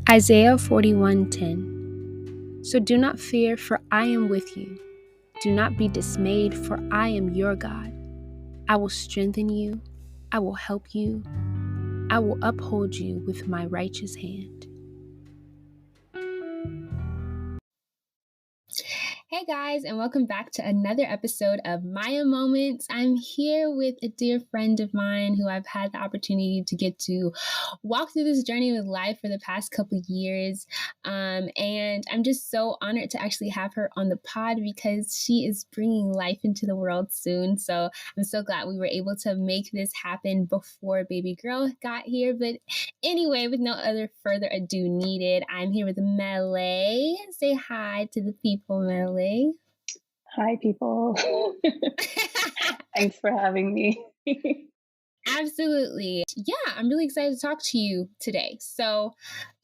Isaiah 41:10. So do not fear, for I am with you. Do not be dismayed, for I am your God. I will strengthen you. I will help you. I will uphold you with my righteous hand. Hey guys, and welcome back to another episode of Maia Moments. I'm here with a dear friend of mine who I've had the opportunity to get to walk through this journey with life for the past couple years. And I'm just so honored to actually have her on the pod because she is bringing life into the world soon. So I'm so glad we were able to make this happen before baby girl got here. But anyway, with no other further ado needed, I'm here with Mele. Say hi to the people, Mele. Hi, people. Thanks for having me. Absolutely. Yeah, I'm really excited to talk to you today. So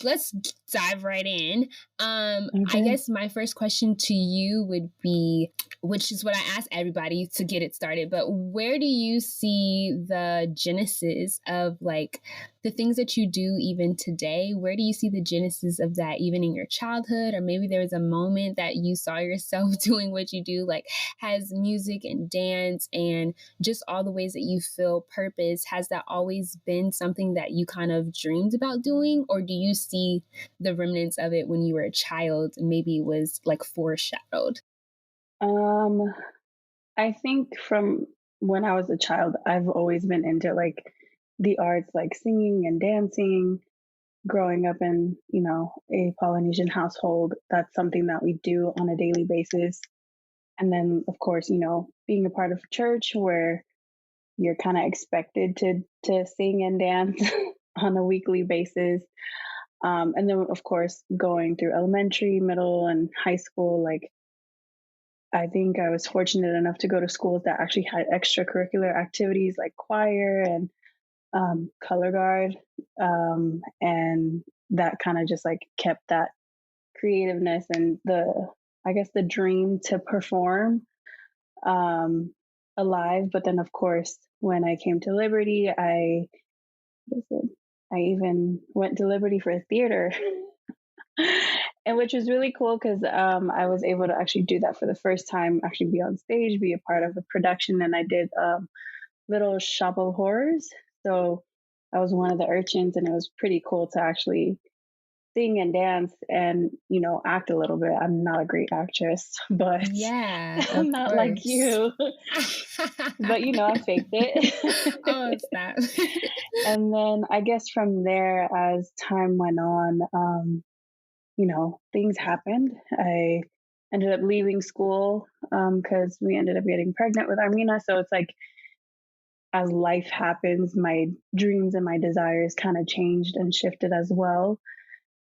let's dive right in. I guess my first question to you would be, which is what I ask everybody to get it started, but where do you see the genesis of like the things that you do even today? Where do you see the genesis of that even in your childhood? Or maybe there was a moment that you saw yourself doing what you do, like has music and dance and just all the ways that you feel purpose, has that always been something that you kind of dreamed about doing? Or do you see the remnants of it when you were a child and maybe it was like foreshadowed? I think from when I was a child, I've always been into like the arts, like singing and dancing. Growing up in, a Polynesian household, that's something that we do on a daily basis. And then, of course, being a part of church where you're kind of expected to sing and dance on a weekly basis. And then, of course, going through elementary, middle, and high school, like I think I was fortunate enough to go to schools that actually had extracurricular activities like choir and color guard. And that kind of just like kept that creativeness and I guess, the dream to perform um, alive. But then, of course, when I came to Liberty, I even went to Liberty for theater. And which was really cool because I was able to actually do that for the first time, actually be on stage, be a part of a production. And I did Little Shop of Horrors. So I was one of the urchins, and it was pretty cool to actually sing and dance and, act a little bit. I'm not a great actress, but Yeah, I'm of not like course. you. But, I faked it. Oh, snap. And then I guess from there, as time went on, things happened. I ended up leaving school because we ended up getting pregnant with Armina. So it's like, as life happens, my dreams and my desires kind of changed and shifted as well.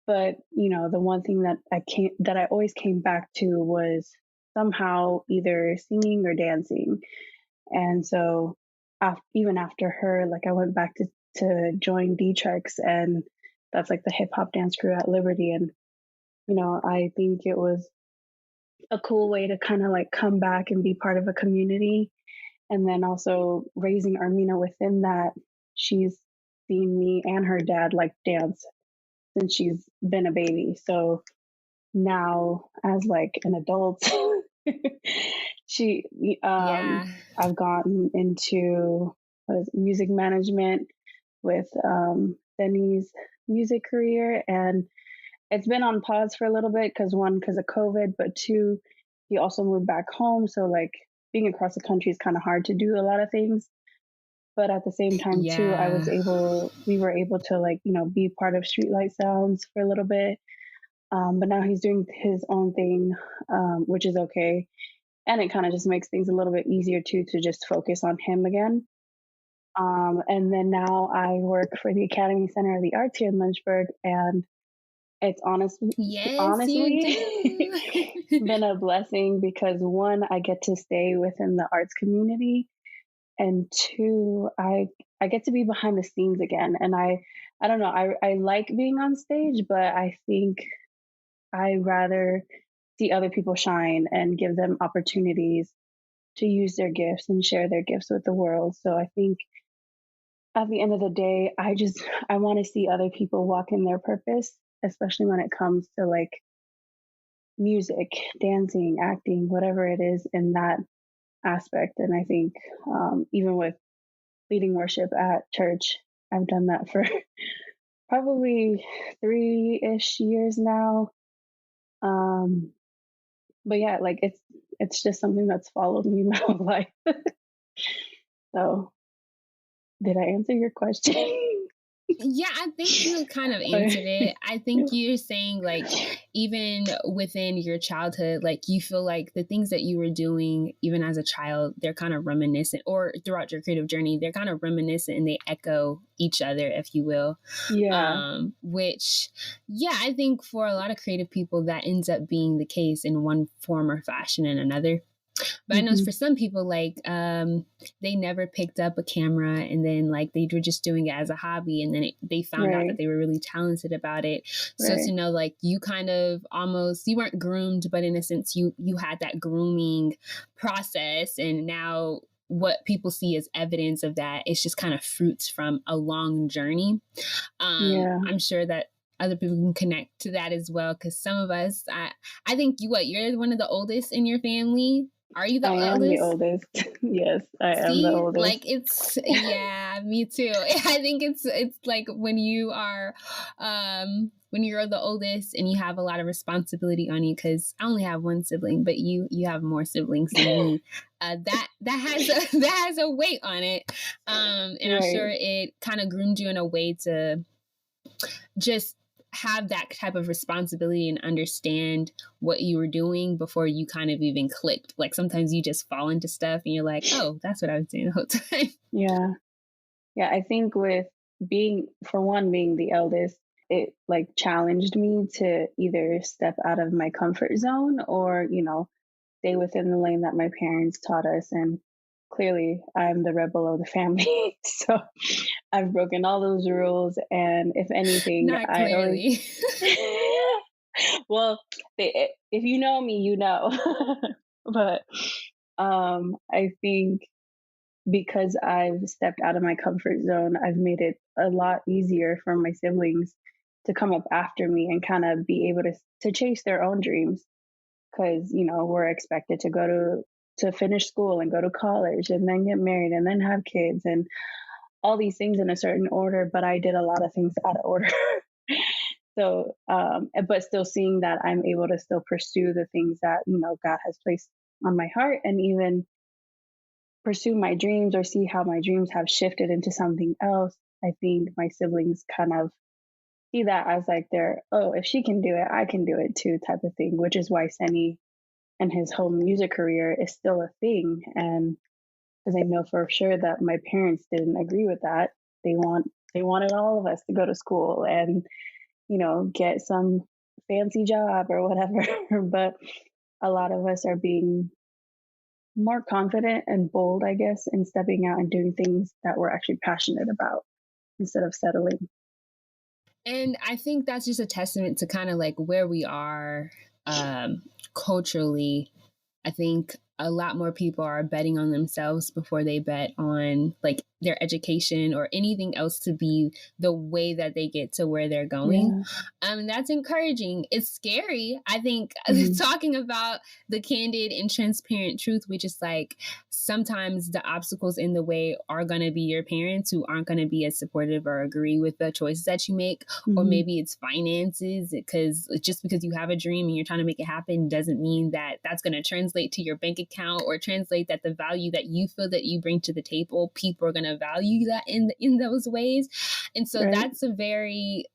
But, the one thing that I always came back to was somehow either singing or dancing. And so even after her, like I went back to join D-Trex, and that's like the hip hop dance crew at Liberty. And, I think it was a cool way to kind of like come back and be part of a community. And then also raising Armina within that, she's seen me and her dad like dance since she's been a baby. So now as like an adult, she Yeah. I've gotten into music management with Denny's music career, and it's been on pause for a little bit because of COVID, but two, he also moved back home. So like being across the country is kind of hard to do a lot of things. But at the same time too, Yeah. we were able to like, be part of Streetlight Sounds for a little bit. But now he's doing his own thing, which is okay. And it kind of just makes things a little bit easier too, to just focus on him again. And then now I work for the Academy Center of the Arts here in Lynchburg, and it's Yes, you honestly do. been a blessing because one, I get to stay within the arts community, and two, I get to be behind the scenes again. And I don't know, I like being on stage, but I think I rather see other people shine and give them opportunities to use their gifts and share their gifts with the world. So I think at the end of the day, I want to see other people walk in their purpose. especially when it comes to like music, dancing, acting, whatever it is in that aspect. And I think even with leading worship at church, I've done that for probably 3-ish years now. But yeah, like it's just something that's followed me my whole life. So did I answer your question? Yeah, I think you kind of answered it. I think you're saying like even within your childhood, like you feel like the things that you were doing even as a child, they're kind of reminiscent, or throughout your creative journey, they're kind of reminiscent and they echo each other, if you will. Yeah. Which, yeah, I think for a lot of creative people that ends up being the case in one form or fashion and another. But I know for some people, like they never picked up a camera, and then like they were just doing it as a hobby, and then they found out that they were really talented about it. So to know, like you kind of almost, you weren't groomed, but in a sense you had that grooming process, and now what people see as evidence of that, it's just kind of fruits from a long journey. I'm sure that other people can connect to that as well, because some of us, I think you're one of the oldest in your family. Are you the oldest? I am the oldest. Yes, I am the oldest. Like it's, yeah, me too. I think it's like when you are, when you're the oldest and you have a lot of responsibility on you, because I only have one sibling, but you have more siblings than me. That has a weight on it. And I'm sure it kind of groomed you in a way to just have that type of responsibility and understand what you were doing before you kind of even clicked. Like sometimes you just fall into stuff and you're like, oh, that's what I was doing the whole time. Yeah. Yeah. I think with being the eldest, it like challenged me to either step out of my comfort zone or, stay within the lane that my parents taught us. And clearly I'm the rebel of the family. So I've broken all those rules. And if anything, Not clearly. Well, if you know me, you know. But I think because I've stepped out of my comfort zone, I've made it a lot easier for my siblings to come up after me and kind of be able to chase their own dreams. Because, we're expected to go to finish school and go to college and then get married and then have kids and all these things in a certain order. But I did a lot of things out of order. So, but still seeing that I'm able to still pursue the things that, God has placed on my heart, and even pursue my dreams or see how my dreams have shifted into something else. I think my siblings kind of see that as like if she can do it, I can do it too type of thing, which is why Senny and his whole music career is still a thing. And because I know for sure that my parents didn't agree with that. They wanted all of us to go to school and, get some fancy job or whatever. But a lot of us are being more confident and bold, I guess, in stepping out and doing things that we're actually passionate about instead of settling. And I think that's just a testament to kind of like where we are culturally. I think a lot more people are betting on themselves before they bet on like their education or anything else to be the way that they get to where they're going. And that's encouraging. It's scary. I think talking about the candid and transparent truth, which is like sometimes the obstacles in the way are going to be your parents who aren't going to be as supportive or agree with the choices that you make, or maybe it's finances, because just because you have a dream and you're trying to make it happen doesn't mean that that's going to translate to your bank account or translate that the value that you feel that you bring to the table, people are going to value that in those ways. And so that's a very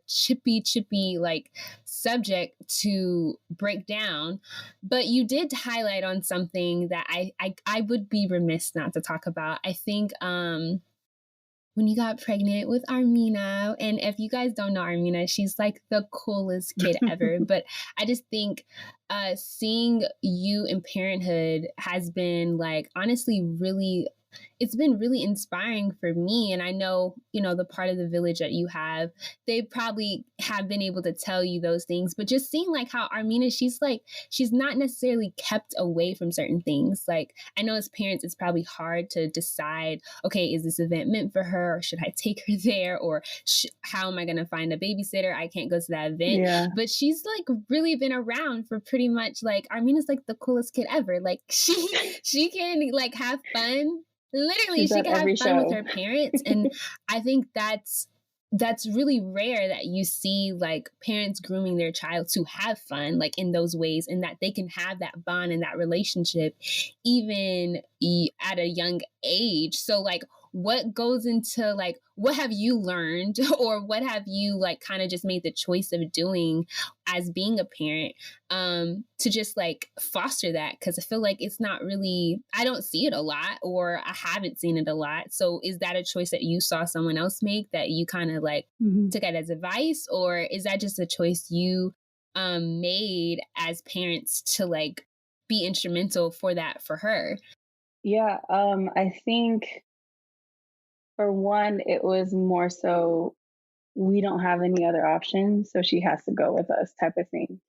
chippy like subject to break down. But you did highlight on something that I would be remiss not to talk about. I think when you got pregnant with Armina, and if you guys don't know Armina, she's like the coolest kid ever. But I just think seeing you in parenthood has been like honestly really it's been really inspiring for me. And I know, you know, the part of the village that you have, they probably have been able to tell you those things, but just seeing like how Armina, she's not necessarily kept away from certain things. Like, I know as parents, it's probably hard to decide, okay, is this event meant for her, or should I take her there, or how am I going to find a babysitter? I can't go to that event. Yeah. But she's like really been around for pretty much, like, Armina's like the coolest kid ever. Like, she can like have fun. Literally, she can have fun with her parents. And I think that's really rare that you see like parents grooming their child to have fun, like in those ways, and that they can have that bond and that relationship even at a young age. So like, what goes into like, what have you learned or what have you like kind of just made the choice of doing as being a parent to just like foster that? Because I feel like it's not really, I don't see it a lot, or I haven't seen it a lot. So is that a choice that you saw someone else make that you kind of like took it as advice, or is that just a choice you made as parents to like be instrumental for that for her? Yeah, I think for one, it was more so we don't have any other options, so she has to go with us type of thing.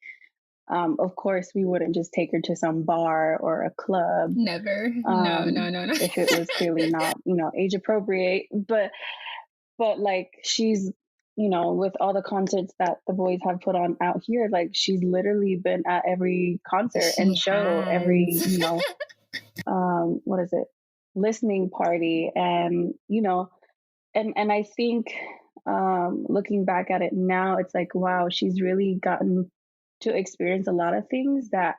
Of course, we wouldn't just take her to some bar or a club. Never. No. If it was clearly not, you know, age appropriate. But like she's, you know, with all the concerts that the boys have put on out here, like she's literally been at every concert and show, every, you know, what is it? Listening party. And, you know, and I think looking back at it now, it's like, wow, she's really gotten to experience a lot of things that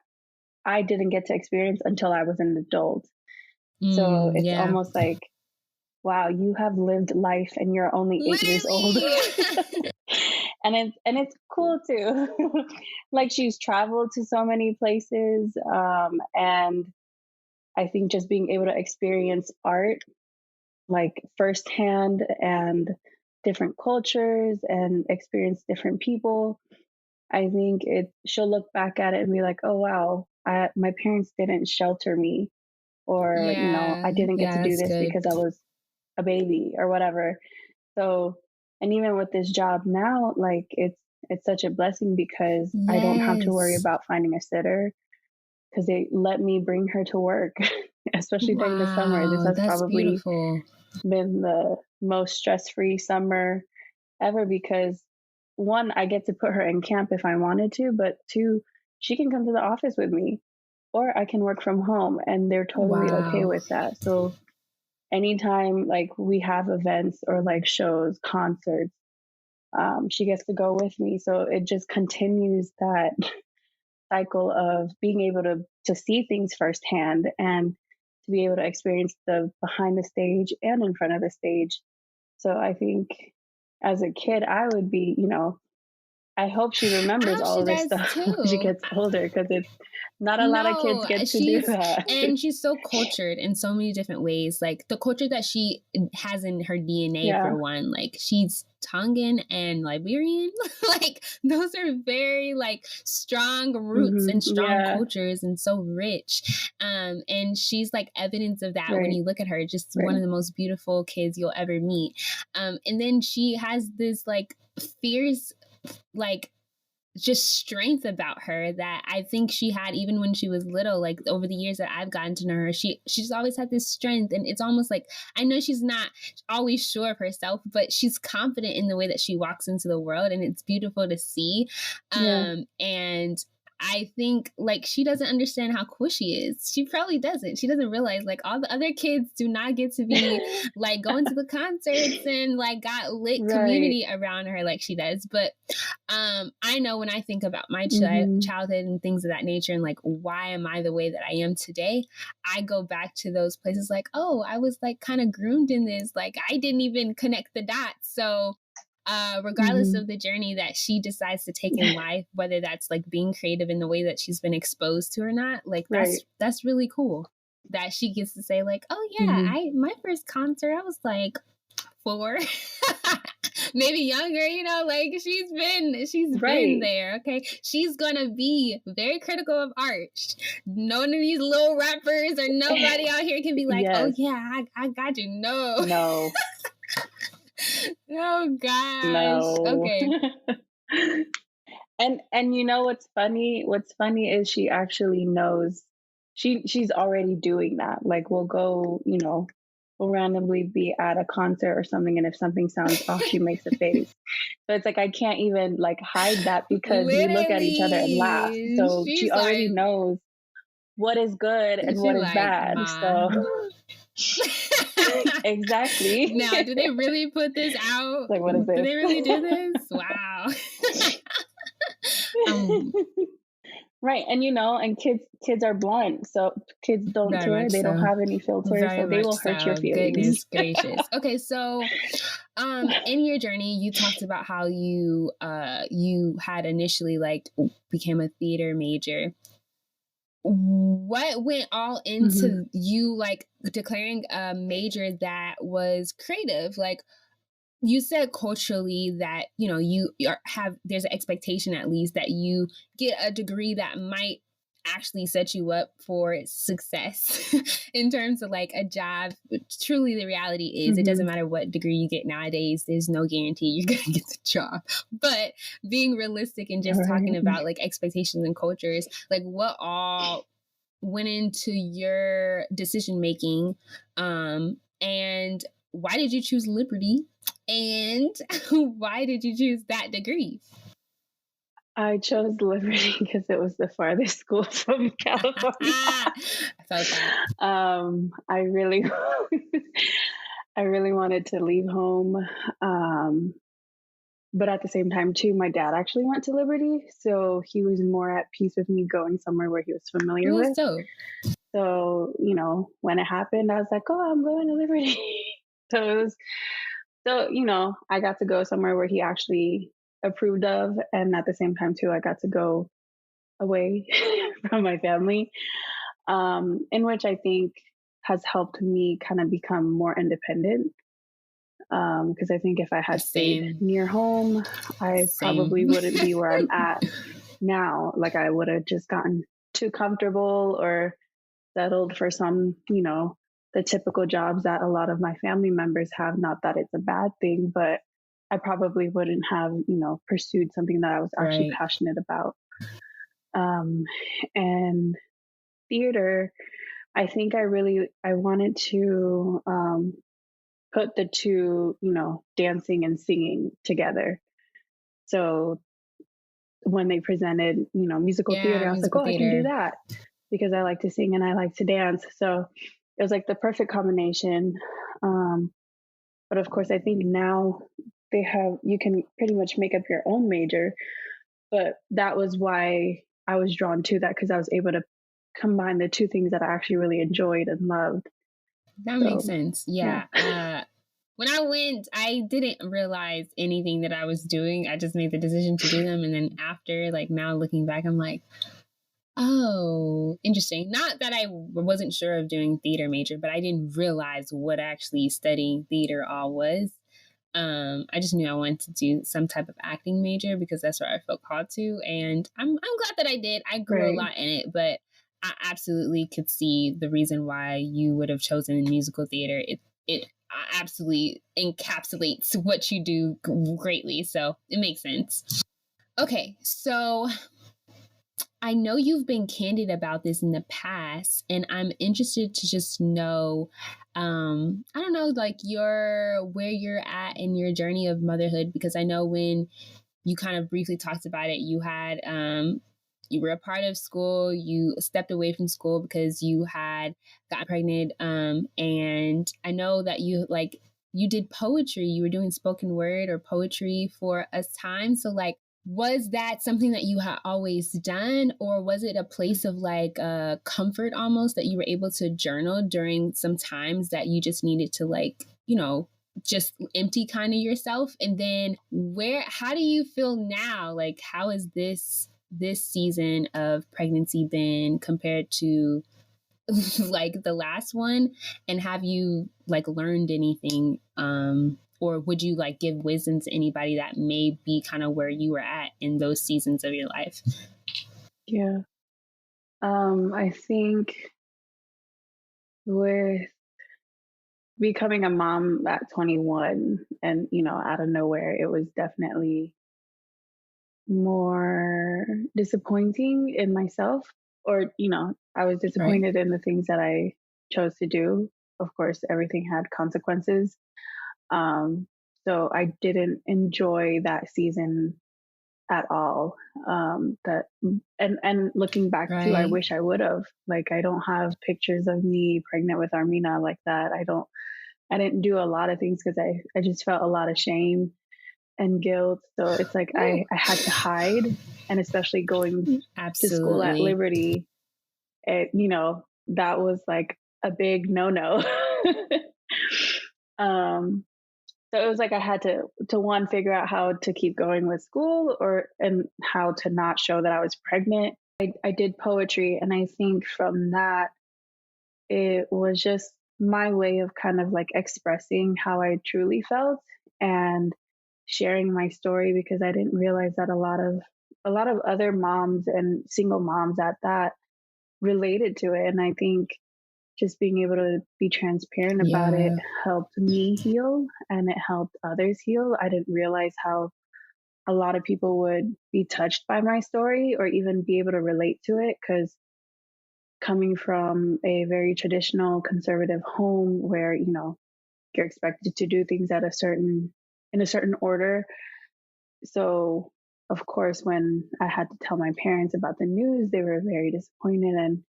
I didn't get to experience until I was an adult. So it's almost like, wow, you have lived life and you're only 8 years old. and it's cool too. Like she's traveled to so many places. And I think just being able to experience art like firsthand and different cultures and experience different people, I think she'll look back at it and be like, oh wow, my parents didn't shelter me, or you know, I didn't get to do this because I was a baby or whatever. So, and even with this job now, like it's such a blessing because I don't have to worry about finding a sitter, because they let me bring her to work, especially during the summer. This has probably beautiful. Been the most stress-free summer ever, because one, I get to put her in camp if I wanted to, but two, she can come to the office with me, or I can work from home, and they're totally okay with that. So anytime like we have events or like shows, concerts, she gets to go with me. So it just continues that cycle of being able to see things firsthand and to be able to experience the behind the stage and in front of the stage. So I think as a kid, I would be, you know, I hope she remembers all of this stuff when she gets older, because it's not a lot of kids get to do that. And she's so cultured in so many different ways. Like the culture that she has in her DNA, for one, like she's Tongan and Liberian. Like those are very like strong roots and strong cultures, and so rich. And she's like evidence of that when you look at her, just one of the most beautiful kids you'll ever meet. And then she has this like fierce, like just strength about her that I think she had even when she was little. Like over the years that I've gotten to know her, she's always had this strength, and it's almost like, I know she's not always sure of herself, but she's confident in the way that she walks into the world, and it's beautiful to see. And I think like she doesn't understand how cool she is. She probably doesn't. She doesn't realize like all the other kids do not get to be like going to the concerts and like got lit community around her like she does. But I know when I think about my childhood and things of that nature, and like why am I the way that I am today, I go back to those places like, oh, I was like kind of groomed in this. Like I didn't even connect the dots. So regardless of the journey that she decides to take in life, whether that's like being creative in the way that she's been exposed to or not, like that's really cool that she gets to say like, oh yeah, my first concert, I was like 4. maybe younger, like she's been there. Okay. She's gonna be very critical of art. None of these little rappers or nobody out here can be like, yes. Oh yeah, I got you. No. Oh gosh. No. Okay. And you know what's funny? What's funny is she actually knows she's already doing that. Like we'll go, we'll randomly be at a concert or something, and if something sounds off, she makes a face. So it's like I can't even like hide that because we look at each other and laugh. So she already knows what is good and what is bad. So exactly. Now, do they really put this out? Like, what is this? Do they really do this? Wow. Right. And and kids are blunt, so kids don't care. They don't have any filters, so they will hurt your feelings. Goodness gracious. Okay, so in your journey you talked about how you had initially became a theater major. What went all into you declaring a major that was creative? Like you said culturally that, there's an expectation at least that you get a degree that might actually set you up for success in terms of a job. Truly the reality is it doesn't matter what degree you get nowadays. There's no guarantee you're going to get the job. But being realistic and just talking about expectations and cultures, what all went into your decision making, and why did you choose Liberty? And why did you choose that degree? I chose Liberty because it was the farthest school from California. I felt that. I really wanted to leave home. But at the same time, too, my dad actually went to Liberty. So he was more at peace with me going somewhere where he was familiar with. So, when it happened, I was like, oh, I'm going to Liberty. So I got to go somewhere where he actually approved of. And at the same time, too, I got to go away from my family, in which I think has helped me kind of become more independent. Because I think if I had stayed near home, I probably wouldn't be where I'm at now. Like I would have just gotten too comfortable or settled for some, the typical jobs that a lot of my family members have. Not that it's a bad thing, but I probably wouldn't have, pursued something that I was actually passionate about. And theater, I think I wanted to put the two, dancing and singing together. So when they presented, musical theater, I was like, I can do that because I like to sing and I like to dance. So it was the perfect combination. But of course, I think now you can pretty much make up your own major. But that was why I was drawn to that, because I was able to combine the two things that I actually really enjoyed and loved. That makes sense. Yeah. When I went, I didn't realize anything that I was doing. I just made the decision to do them. And then after, now looking back, I'm like, oh, interesting. Not that I wasn't sure of doing theater major, but I didn't realize what actually studying theater all was. I just knew I wanted to do some type of acting major because that's what I felt called to. And I'm glad that I did. I grew a lot in it, but I absolutely could see the reason why you would have chosen musical theater. It absolutely encapsulates what you do greatly. So it makes sense. Okay, so I know you've been candid about this in the past, and I'm interested to just know, I don't know, where you're at in your journey of motherhood, because I know when you kind of briefly talked about it, you had, you were a part of school, you stepped away from school because you had gotten pregnant. And I know that you did poetry, you were doing spoken word or poetry for a time. So was that something that you had always done, or was it a place of comfort almost that you were able to journal during some times that you just needed to just empty kind of yourself? And then how do you feel now? How is this season of pregnancy been compared to the last one? And have you learned anything or would you like give wisdom to anybody that may be kind of where you were at in those seasons of your life? Yeah. I think with becoming a mom at 21 and, out of nowhere, it was definitely more disappointing in myself, or, I was Right. disappointed in the things that I chose to do. Of course, everything had consequences. Um, so I didn't enjoy that season at all. That and looking back too, I Right. wish I would have. Like, I don't have pictures of me pregnant with Armina like that. I didn't do a lot of things because I just felt a lot of shame and guilt. So it's like Ooh. I had to hide, and especially going to school at Absolutely. Liberty, that was like a big no. um, so it was like I had to one, figure out how to keep going with school, and how to not show that I was pregnant. I did poetry, and I think from that it was just my way of kind of like expressing how I truly felt and sharing my story, because I didn't realize that a lot of other moms and single moms at that related to it. And I think just being able to be transparent about it Yeah. helped me heal, and it helped others heal. I didn't realize how a lot of people would be touched by my story or even be able to relate to it, because coming from a very traditional conservative home where you're expected to do things in a certain order. So of course, when I had to tell my parents about the news, they were very disappointed. And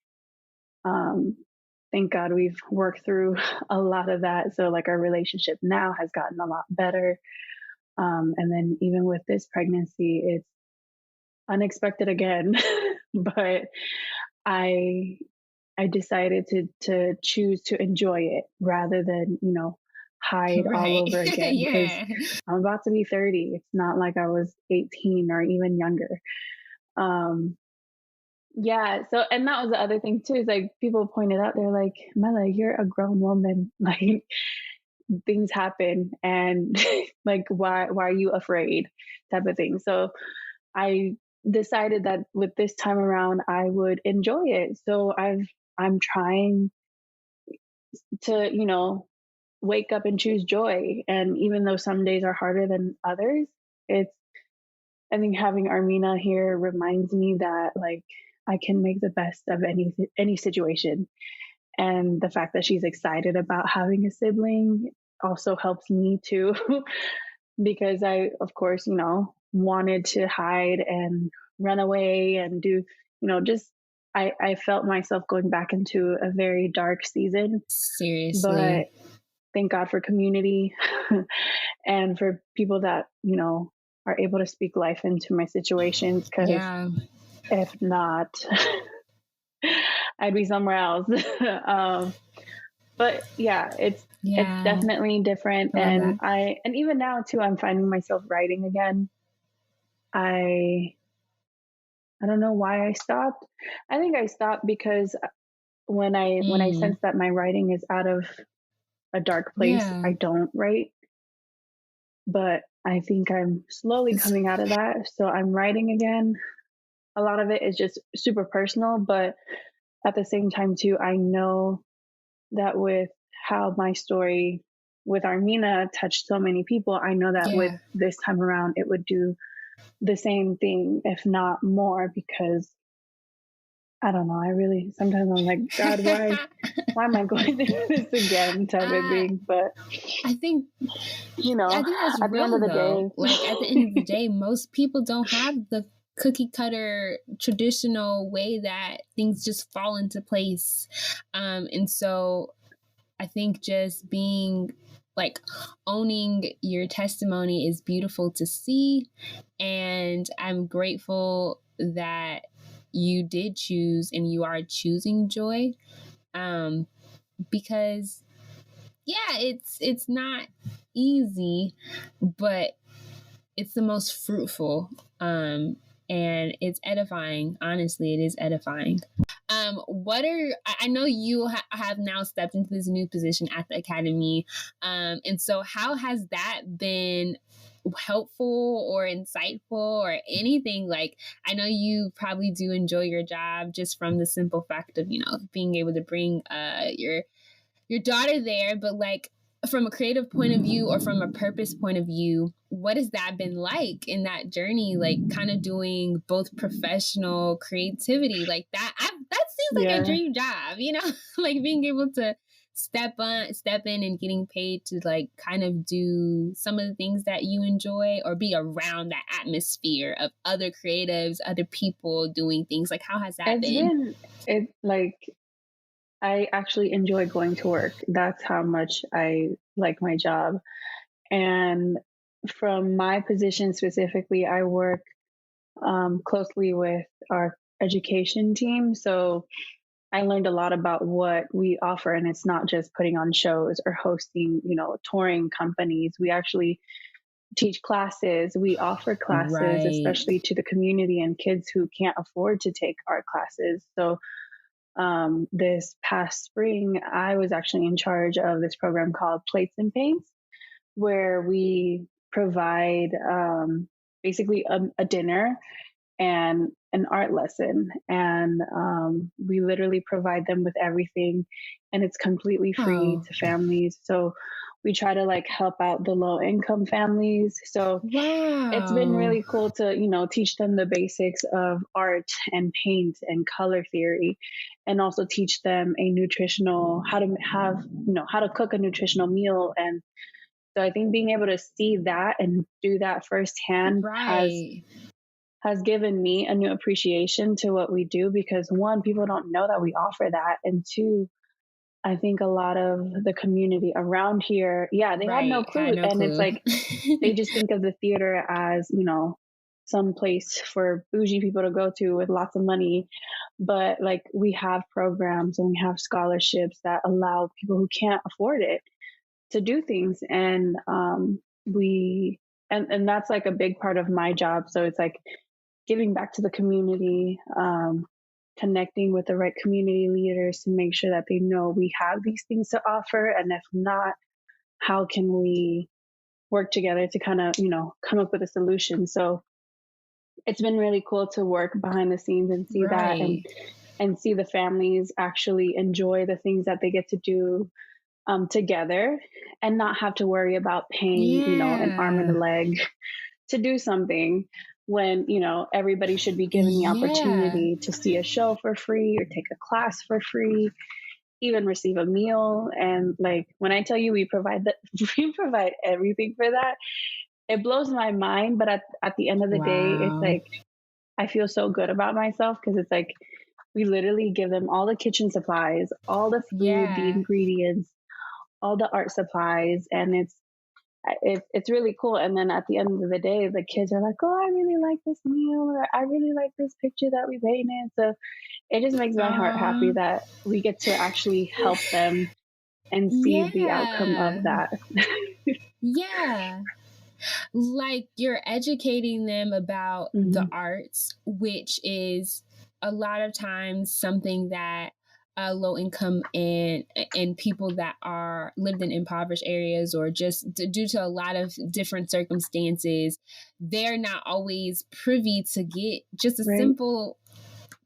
um, thank God we've worked through a lot of that. So like our relationship now has gotten a lot better. And then even with this pregnancy, it's unexpected again, but I I decided to choose to enjoy it rather than, hide all Right. over again, because Yeah. I'm about to be 30. It's not like I was 18 or even younger. Um, yeah. So, and that was the other thing too, is like people pointed out, they're like, Mela, you're a grown woman. Like, things happen, and like, why are you afraid, type of thing. So I decided that with this time around, I would enjoy it. So I'm trying to, wake up and choose joy. And even though some days are harder than others, it's, I think having Armina here reminds me that like I can make the best of any situation. And the fact that she's excited about having a sibling also helps me too, because I, of course, wanted to hide and run away and do, just I felt myself going back into a very dark season. Seriously. But thank God for community and for people that, are able to speak life into my situations. Because Yeah. if not, I'd be somewhere else. But yeah, it's Yeah. definitely different. I love And that. and even now too, I'm finding myself writing again. I I don't know why I stopped. I think I stopped because when I Mm. sense that my writing is out of a dark place, Yeah. I don't write. But I think I'm slowly It's, coming out of that. So I'm writing again. A lot of it is just super personal, but at the same time too, I know that with how my story with Armina touched so many people, I know that with yeah. this time around it would do the same thing, if not more, because I don't know. I really sometimes I'm like, God, why am I going through this again, type of uh, thing. But I think you know, I think that's at the end of real the though. Like at the end of the day, day, most people don't have the cookie cutter traditional way that things just fall into place. And so I think just being like owning your testimony is beautiful to see. And I'm grateful that you did choose and you are choosing joy. Um, because yeah, it's not easy, but it's the most fruitful. And it's edifying. Honestly, it is edifying. I know you have now stepped into this new position at the academy. And so how has that been helpful or insightful or anything? Like, I know you probably do enjoy your job just from the simple fact of, being able to bring your daughter there, but like from a creative point of view or from a purpose point of view, what has that been like in that journey? Like kind of doing both professional creativity like that. That seems like a dream job, like being able to step in and getting paid to like kind of do some of the things that you enjoy or be around that atmosphere of other creatives, other people doing things. Like, how has that been? I actually enjoy going to work. That's how much I like my job. And from my position specifically, I work closely with our education team. So I learned a lot about what we offer, and it's not just putting on shows or hosting, touring companies. We actually teach classes. We offer classes, Right. especially to the community and kids who can't afford to take art classes. So this past spring, I was actually in charge of this program called Plates and Paints, where we provide basically a dinner and an art lesson. And we literally provide them with everything, and it's completely free to families. So we try to like help out the low income families. So it's been really cool to, teach them the basics of art and paint and color theory, and also teach them how to cook a nutritional meal. And so I think being able to see that and do that firsthand has given me a new appreciation to what we do, because one, people don't know that we offer that. And two, I think a lot of the community around here, they had no clue. And it's like, they just think of the theater as, some place for bougie people to go to with lots of money. But like, we have programs and we have scholarships that allow people who can't afford it to do things. And and that's like a big part of my job. So it's like giving back to the community, connecting with the right community leaders to make sure that they know we have these things to offer. And if not, how can we work together to kind of, come up with a solution? So it's been really cool to work behind the scenes and see that and see the families actually enjoy the things that they get to do together, and not have to worry about paying, an arm and a leg to do something, when, everybody should be given the opportunity to see a show for free or take a class for free, even receive a meal. And like, when I tell you we provide everything for that, it blows my mind. But at the end of the day, it's like, I feel so good about myself, because it's like, we literally give them all the kitchen supplies, all the food, the ingredients, all the art supplies, and it's really cool. And then at the end of the day, the kids are like, oh, I really like this meal, or I really like this picture that we painted. So it just makes my heart happy that we get to actually help them and see the outcome of that. Like, you're educating them about the arts, which is a lot of times something that low income and people that are lived in impoverished areas, or just due to a lot of different circumstances, they're not always privy to get just a simple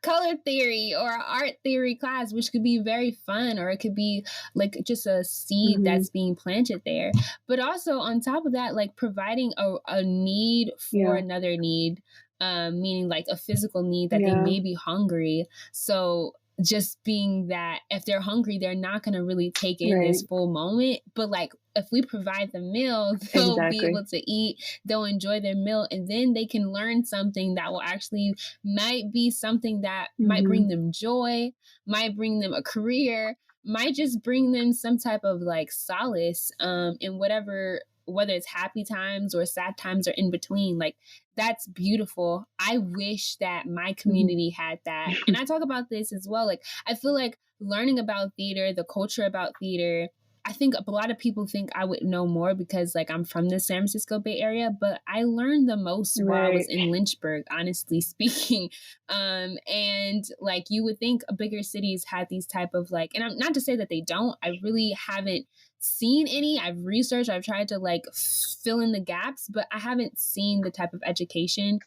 color theory or art theory class, which could be very fun, or it could be like just a seed that's being planted there. But also on top of that, like providing a need for another need, meaning like a physical need that they may be hungry. So just being that if they're hungry, they're not going to really take in this full moment. But like, if we provide the meal, they'll be able to eat, they'll enjoy their meal, and then they can learn something that will actually might be something that might bring them joy, might bring them a career, might just bring them some type of like solace in whatever, whether it's happy times or sad times or in between. Like, that's beautiful. I wish that my community had that. And I talk about this as well. Like, I feel like learning about theater, the culture about theater, I think a lot of people think I would know more because like I'm from the San Francisco Bay Area, but I learned the most while I was Right. in Lynchburg, honestly speaking. And like you would think bigger cities had these type of like, and I'm not to say that they don't. I really haven't seen any. I've researched, I've tried to like fill in the gaps, but I haven't seen the type of education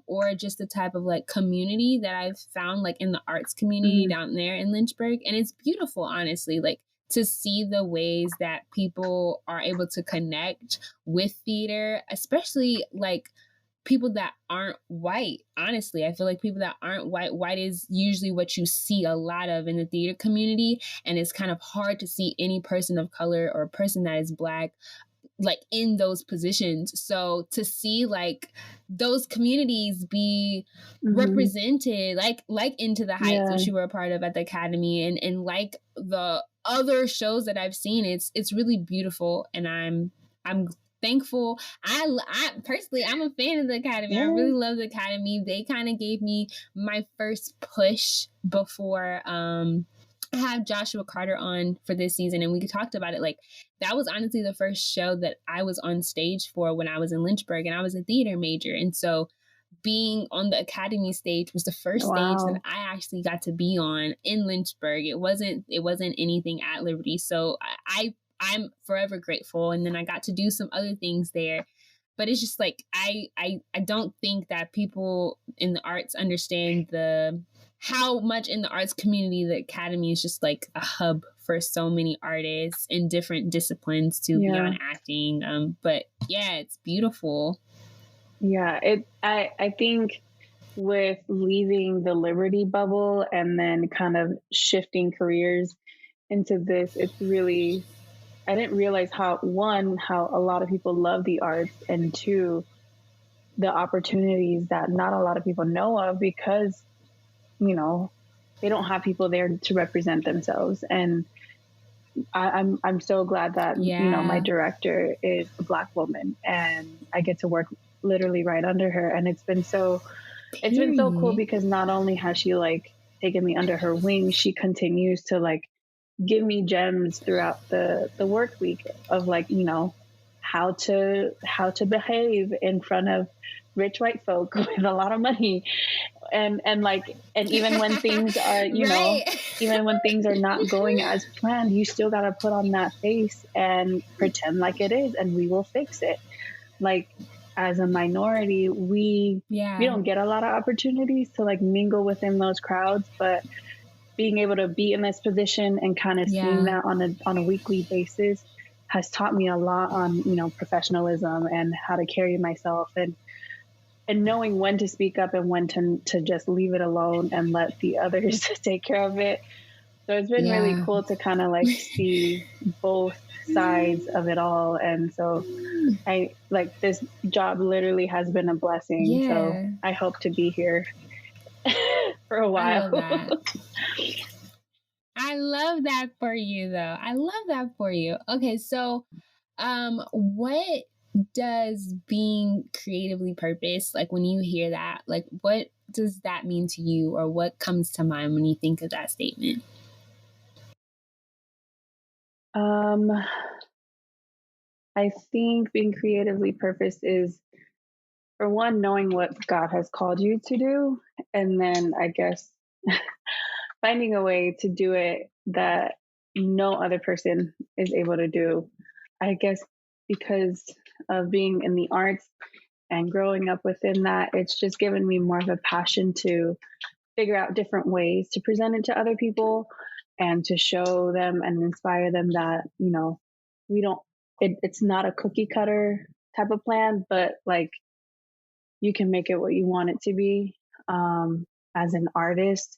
or just the type of like community that I've found like in the arts community down there in Lynchburg. And it's beautiful, honestly, like to see the ways that people are able to connect with theater, especially like people that aren't white. Honestly, I feel like people that aren't white is usually what you see a lot of in the theater community. And it's kind of hard to see any person of color or a person that is Black like in those positions. So to see like those communities be represented, like Into the Heights, which you were a part of at the Academy, and like the other shows that I've seen, it's really beautiful, and I'm thankful. I personally, I'm a fan of the Academy. I really love the Academy. They kind of gave me my first push before I had Joshua Carter on for this season, and we talked about it. Like, that was honestly the first show that I was on stage for when I was in Lynchburg, and I was a theater major. And so being on the Academy stage was the first stage that I actually got to be on in Lynchburg. It wasn't anything at Liberty. So I'm forever grateful. And then I got to do some other things there. But it's just like I don't think that people in the arts understand how much in the arts community the Academy is just like a hub for so many artists in different disciplines too, beyond acting. But yeah, it's beautiful. Yeah, I think with leaving the Liberty bubble and then kind of shifting careers into this, it's really, I didn't realize how a lot of people love the arts, and two, the opportunities that not a lot of people know of because, you know, they don't have people there to represent themselves. And I'm so glad that, you know, my director is a Black woman and I get to work literally right under her. And it's been so cool because not only has she like taken me under her wing, she continues to like give me gems throughout the work week of like, you know, how to behave in front of rich white folk with a lot of money, and even when things are, you know, even when things are not going as planned, you still got to put on that face and pretend like it is, and we will fix it. Like, as a minority, we don't get a lot of opportunities to like mingle within those crowds, but being able to be in this position and kind of seeing that on a weekly basis has taught me a lot on, you know, professionalism and how to carry myself, and knowing when to speak up and when to just leave it alone and let the others take care of it. So it's been really cool to kind of like see both sides of it all. And so I like, this job literally has been a blessing. So I hope to be here for a while. I love that for you, though. I love that for you. Okay, so what does being creatively purposed, like when you hear that, like what does that mean to you, or what comes to mind when you think of that statement? I think being creatively purposed is, for one, knowing what God has called you to do, and then I guess finding a way to do it that no other person is able to do. I guess because of being in the arts and growing up within that, it's just given me more of a passion to figure out different ways to present it to other people and to show them and inspire them that, you know, we don't, it's not a cookie cutter type of plan, but like you can make it what you want it to be. As an artist,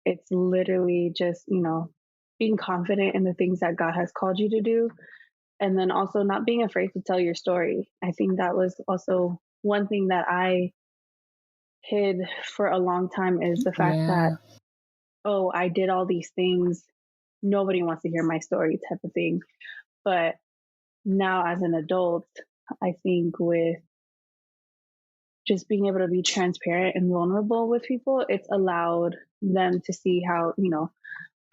it's literally just, you know, being confident in the things that God has called you to do. And then also not being afraid to tell your story. I think that was also one thing that I hid for a long time, is the fact that, oh, I did all these things, nobody wants to hear my story type of thing. But now as an adult, I think with just being able to be transparent and vulnerable with people, it's allowed them to see how, you know,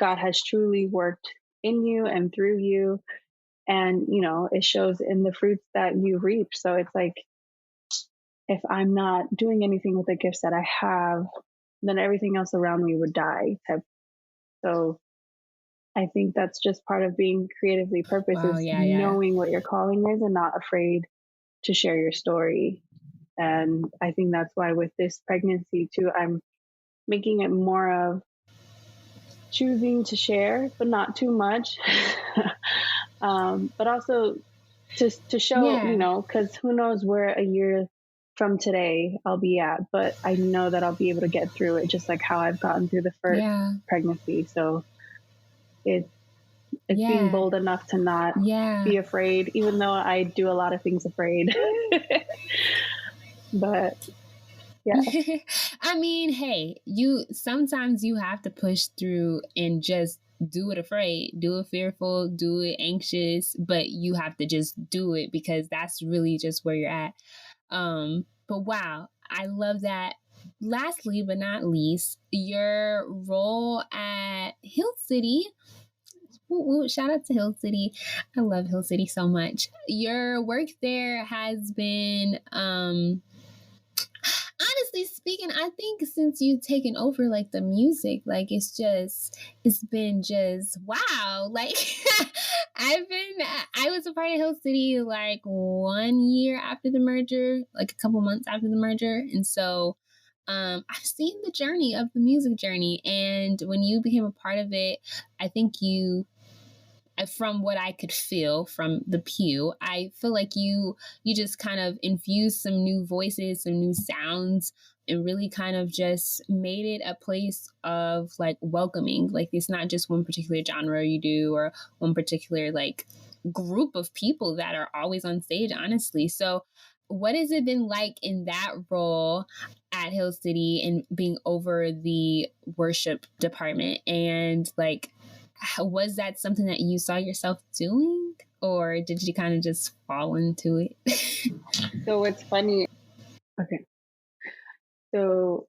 God has truly worked in you and through you. And, it shows in the fruits that you reap. So it's like, if I'm not doing anything with the gifts that I have, then everything else around me would die. So I think that's just part of being creatively purposed, Wow, is yeah. knowing what your calling is and not afraid to share your story. And I think that's why with this pregnancy too, I'm making it more of choosing to share, but not too much. But also to show, Yeah. because who knows where a year from today I'll be at, but I know that I'll be able to get through it, just like how I've gotten through the first Yeah. pregnancy. So it's being Yeah. bold enough to not Yeah. be afraid, even though I do a lot of things afraid. But yeah. I mean, hey, you sometimes you have to push through and just do it afraid, do it fearful, do it anxious, but you have to just do it because that's really just where you're at. But wow, I love that. Lastly, but not least, your role at Hill City. Shout out to Hill City. I love Hill City so much. Your work there has been honestly speaking, I think since you've taken over like the music, like it's been just wow. Like I was a part of Hill City like 1 year after the merger, like a couple months after the merger. And so I've seen the journey of the music journey. And when you became a part of it, I think from what I could feel from the pew, I feel like you just kind of infused some new voices, some new sounds, and really kind of just made it a place of like welcoming. Like it's not just one particular genre you do or one particular like group of people that are always on stage, honestly. So what has it been like in that role at Hill City and being over the worship department? And like was that something that you saw yourself doing, or did you kind of just fall into it? So it's funny. Okay. So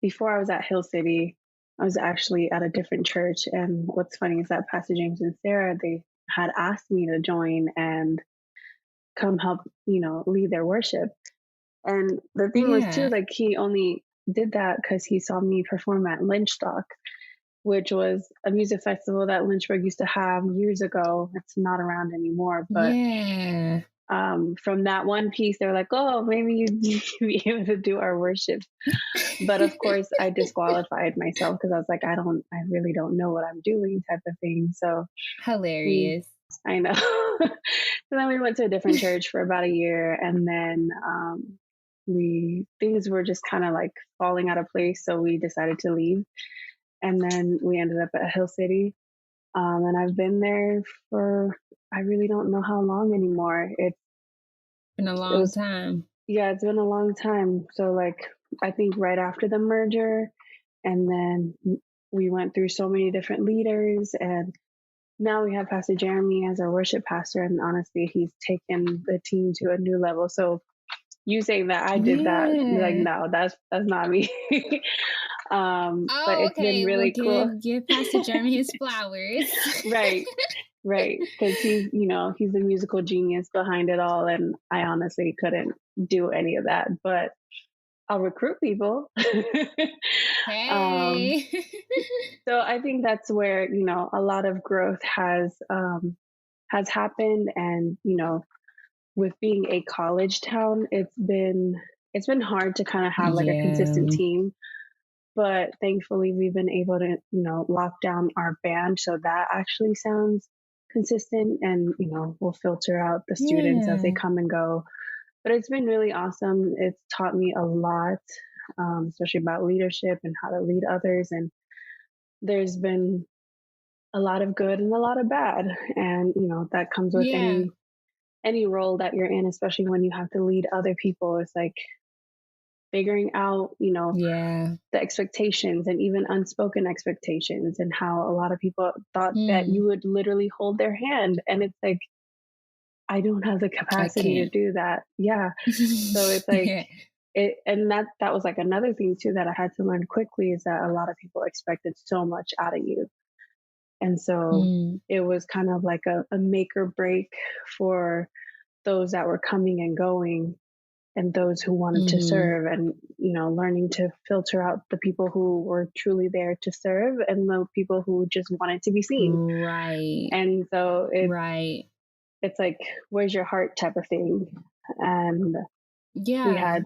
before I was at Hill City, I was actually at a different church. And what's funny is that Pastor James and Sarah, they had asked me to join and come help, lead their worship. And the thing was too, Yeah. like he only did that because he saw me perform at Lynchstock, which was a music festival that Lynchburg used to have years ago. It's not around anymore, but Yeah. from that one piece, they were like, "Oh, maybe you'd be able to do our worship." But of course, I disqualified myself because I was like, I really don't know what I'm doing, type of thing. So we, Hilarious. I know. So then we went to a different church for about a year, and then things were just kind of like falling out of place, so we decided to leave, and then we ended up at Hill City, and I've been there for, I really don't know how long anymore. Been a It long was, time. yeah, it's been a long time. So like I think right after the merger, and then we went through so many different leaders, and now we have Pastor Jeremy as our worship pastor, and honestly, he's taken the team to a new level. So you saying that I did that, like, Yeah. no, that's not me. But Oh, it's been okay. Well, really cool. give Pastor Jeremy his flowers. Right, right, because he's the musical genius behind it all, and I honestly couldn't do any of that, but I'll recruit people. um, Hey. so I think that's where a lot of growth has happened, and with being a college town, it's been hard to kind of have like a consistent Yeah. team. But thankfully, we've been able to lock down our band, so that actually sounds consistent, and we'll filter out the students as they Yeah. come and go. But it's been really awesome. It's taught me a lot, especially about leadership and how to lead others. And there's been a lot of good and a lot of bad, and that comes with Yeah. any role that you're in, especially when you have to lead other people. It's like figuring out Yeah. the expectations and even unspoken expectations, and how a lot of people thought that Hmm. you would literally hold their hand, and it's like, I don't have the I capacity to can't. do that. Yeah. So it's like Yeah. and that was like another thing too that I had to learn quickly, is that a lot of people expected so much out of you. And so it was kind of like a make or break for those that were coming and going and those who wanted to serve, and, you know, learning to filter out the people who were truly there to serve and the people who just wanted to be seen. Right. And so it's like, where's your heart type of thing. And we had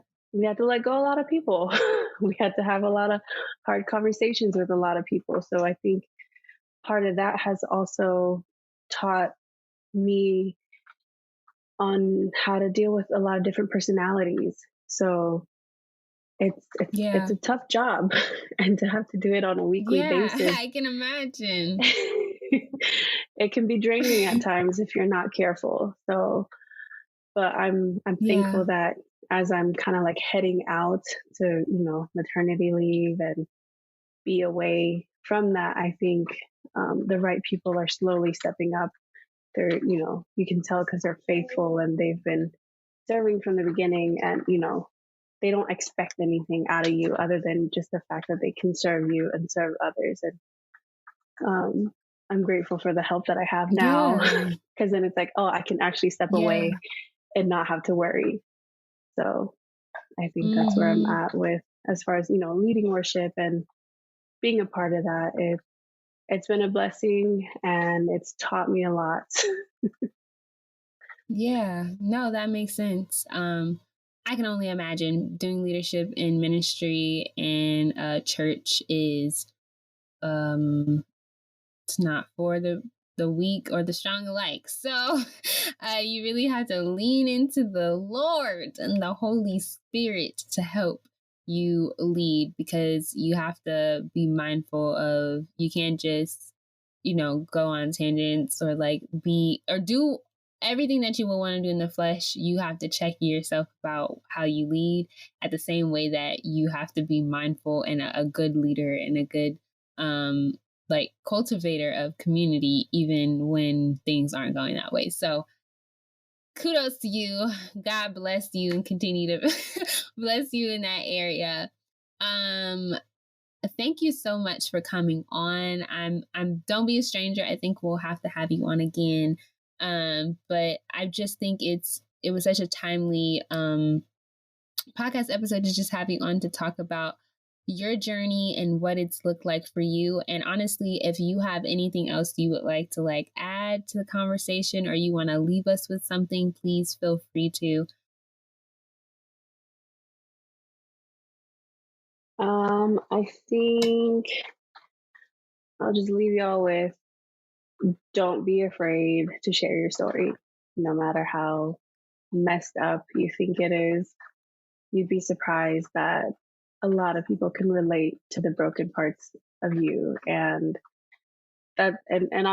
to let go a lot of people. We had to have a lot of hard conversations with a lot of people. So I think part of that has also taught me on how to deal with a lot of different personalities. So it's a tough job, and to have to do it on a weekly basis. I can imagine. It can be draining at times if you're not careful. So, but I'm thankful that as I'm kind of like heading out to, you know, maternity leave and be away from that, I think the right people are slowly stepping up. They're, you know, you can tell because they're faithful and they've been serving from the beginning, and, you know, they don't expect anything out of you other than just the fact that they can serve you and serve others. And I'm grateful for the help that I have now, because then it's like, oh, I can actually step away and not have to worry. So I think that's where I'm at with, as far as, you know, leading worship and being a part of that. It's been a blessing, and it's taught me a lot. No, that makes sense. I can only imagine doing leadership in ministry in a church is it's not for the weak or the strong alike. So you really have to lean into the Lord and the Holy Spirit to help you lead, because you have to be mindful of, you can't just, you know, go on tangents or like do everything that you would want to do in the flesh. You have to check yourself about how you lead, at the same way that you have to be mindful and a good leader and a good like cultivator of community, even when things aren't going that way. So kudos to you. God bless you and continue to bless you in that area. Thank you so much for coming on. I'm don't be a stranger. I think we'll have to have you on again. But I just think it was such a timely podcast episode to just have you on to talk about your journey and what it's looked like for you. And honestly, if you have anything else you would like to like add to the conversation, or you want to leave us with something, please feel free to. I think I'll just leave y'all with, don't be afraid to share your story, no matter how messed up you think it is. You'd be surprised that a lot of people can relate to the broken parts of you. And that, and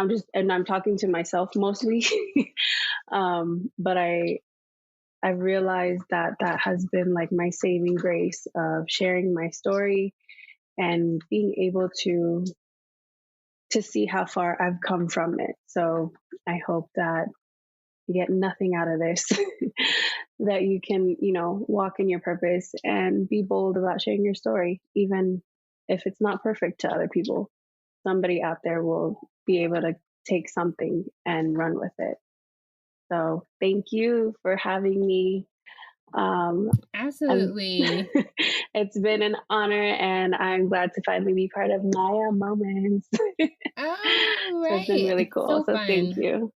I'm talking to myself mostly. But I realized that has been like my saving grace of sharing my story and being able to see how far I've come from it. So I hope that you get nothing out of this, that you can, you know, walk in your purpose and be bold about sharing your story, even if it's not perfect to other people. Somebody out there will be able to take something and run with it. So thank you for having me. Absolutely. It's been an honor, and I'm glad to finally be part of Maia Moments. Oh, right. So it's been really cool. So thank you.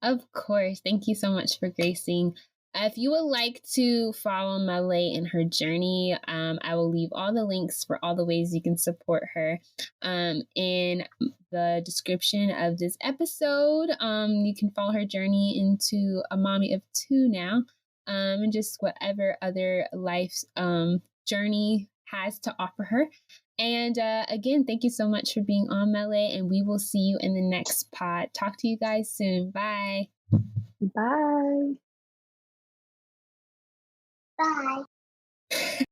Of course. Thank you so much for gracing. If you would like to follow Mele in her journey, I will leave all the links for all the ways you can support her in the description of this episode. You can follow her journey into a mommy of 2 now, and just whatever other life's journey has to offer her. And again, thank you so much for being on, Mele, and we will see you in the next pod. Talk to you guys soon. Bye. Bye. Bye.